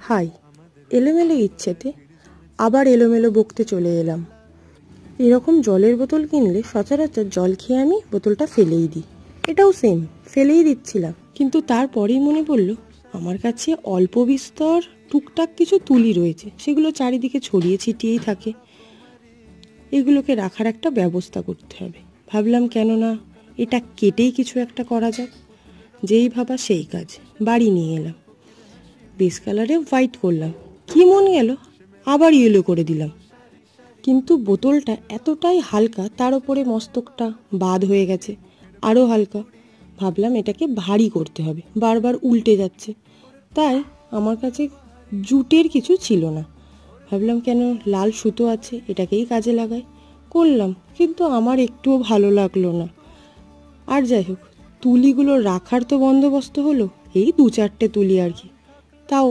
High, এলোমেলো ইচ্ছেতে আবার এলোমেলো বকতে চলে এলাম। এরকম জলের বোতল কিনলে সচরাচর জল খেয়ে আমি বোতলটা ফেলেই দিই। এটাও সেম, ফেলেই দিচ্ছিলাম, কিন্তু তারপরেই মনে পড়ল আমার কাছে অল্প বিস্তর টুকটাক কিছু তুলি রয়েছে, সেগুলো চারিদিকে ছড়িয়ে ছিটিয়েই থাকে। এগুলোকে রাখার একটা ব্যবস্থা করতে হবে। ভাবলাম কেন না এটা কেটেই কিছু একটা করা যাক। যেই ভাবা সেই কাজ, বাড়ি নিয়ে এলাম। বেস কালারে হোয়াইট করলাম, কি মন গেল আবার ইয়েলো করে দিলাম। কিন্তু বোতলটা এতটাই হালকা, তার উপরে মস্তকটা বাদ হয়ে গেছে, আরও হালকা। ভাবলাম এটাকে ভারী করতে হবে, বারবার উল্টে যাচ্ছে। তাই আমার কাছে জুটের কিছু ছিল না। ভাবলাম কেন লাল সুতো আছে, এটাকেই কাজে লাগাই। করলাম, কিন্তু আমার একটুও ভালো লাগলো না। আর যাই হোক, তুলিগুলো রাখার তো বন্দোবস্ত হলো, এই 2-4টে তুলি আর কি। তাও